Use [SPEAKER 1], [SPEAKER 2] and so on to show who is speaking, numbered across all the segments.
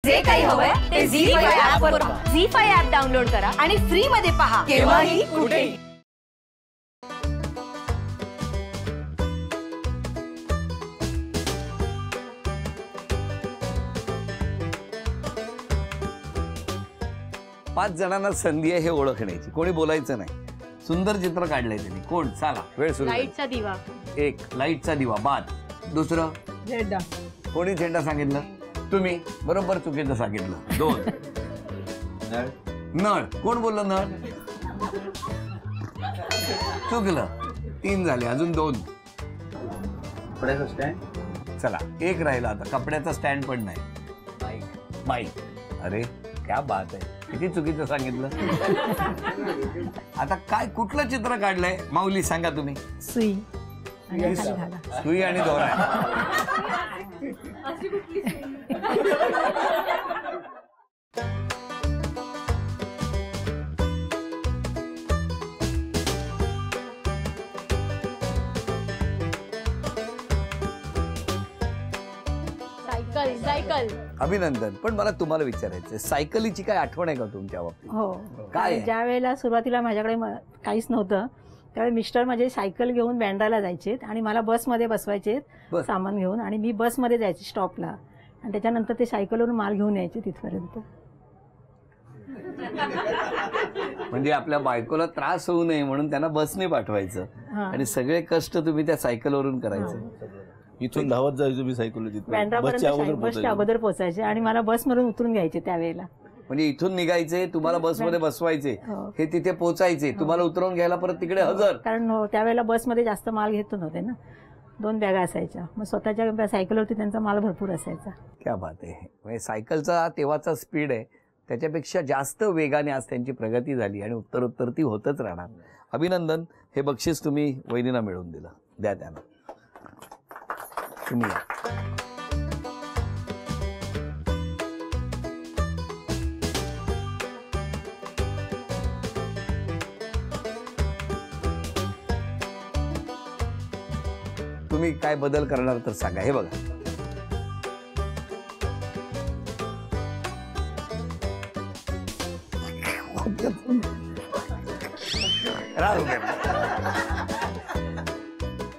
[SPEAKER 1] जे काही हवंय ते झी5 ऍप वर पहा.
[SPEAKER 2] झी5 ऍप डाउनलोड करा
[SPEAKER 1] आणि फ्री मध्ये पहा केव्हाही कुठेही.
[SPEAKER 3] पाच जणांना संधी आहे हे ओळखण्याची. कोणी बोलायचं नाही. सुंदर चित्र काढलंय त्यांनी. कोण? चला वेळ सुरू.
[SPEAKER 2] लाईटचा दिवा.
[SPEAKER 3] एक लाईटचा दिवा. बाद. दुसरं
[SPEAKER 1] झेंडा.
[SPEAKER 3] कोणी झेंडा सांगितलं? तुम्ही. बरोबर चुकीचं सांगितलं. दोन. नळ. कोण बोललं नळ? चुकलं. तीन झाले. अजून दोन.
[SPEAKER 4] कपड्याचा स्टँड.
[SPEAKER 3] चला एक राहिला आता. कपड्याचा स्टँड पण नाही. माईक. अरे क्या बात आहे. किती चुकीचं सांगितलं. आता काय कुठलं चित्र काढलंय माऊली सांगा तुम्ही.
[SPEAKER 1] सुई
[SPEAKER 3] सुई आणि दोरा.
[SPEAKER 2] सायकल. सायकल.
[SPEAKER 3] अभिनंदन. पण मला तुम्हाला विचारायचं, सायकलीची काय आठवण आहे का तुमच्या बाबतीत?
[SPEAKER 5] हो.
[SPEAKER 3] काय?
[SPEAKER 5] ज्या वेळेला सुरुवातीला माझ्याकडे काहीच नव्हतं त्यावेळी मिस्टर माझे सायकल घेऊन बँड्राला जायचे आणि मला बसमध्ये बसवायचे सामान घेऊन आणि मी बसमध्ये जायचे स्टॉपला आणि त्याच्यानंतर ते सायकलवरून माल घेऊन यायचे तिथपर्यंत.
[SPEAKER 3] म्हणजे आपल्या बायकोला त्रास होऊ नये म्हणून त्यांना बसने पाठवायचं आणि सगळे कष्ट तुम्ही त्या सायकलवरून करायचे.
[SPEAKER 4] इथून धावत जायचो मी सायकल.
[SPEAKER 5] बँड्रापर्यंत बसच्या अगोदर पोहोचायचे आणि मला बसमधून उतरून घ्यायचे त्यावेळेला.
[SPEAKER 3] म्हणजे इथून निघायचे, तुम्हाला बसमध्ये बसवायचे, हे तिथे पोचायचे, तुम्हाला उतरवून घ्यायला परत तिकडे हजर.
[SPEAKER 5] कारण त्यावेळेला बसमध्ये जास्त माल घेत नव्हते ना. 2 बॅगा असायच्या. मग स्वतःच्या सायकलवरती त्यांचा माल भरपूर असायचा.
[SPEAKER 3] क्या बात आहे. म्हणजे सायकलचा तेव्हाचा स्पीड आहे त्याच्यापेक्षा जास्त वेगाने आज त्यांची प्रगती झाली आणि उत्तरोत्तर ती होतच राहणार. अभिनंदन. हे बक्षीस तुम्ही वहिनींना मिळवून दिलं. द्या त्यांना. तुम्ही तुम्ही काय बदल करणार तर सांगा. हे बघा.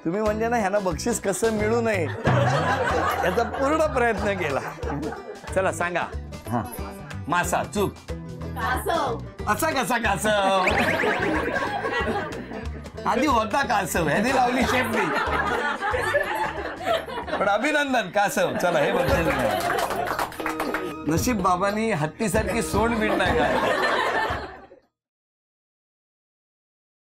[SPEAKER 3] तुम्ही म्हणजे ना ह्यांना बक्षीस कसं मिळू नये याचा पूर्ण प्रयत्न केला. चला सांगा. हा. मासा. चूक. असा कसा कासव? आधी होता कासव, ह्याने लावली शेपटी. पण अभिनंदन कासव. चला हे बघ. नशीब बाबांनी हत्तीसारखी सोंड बीड नाही काय.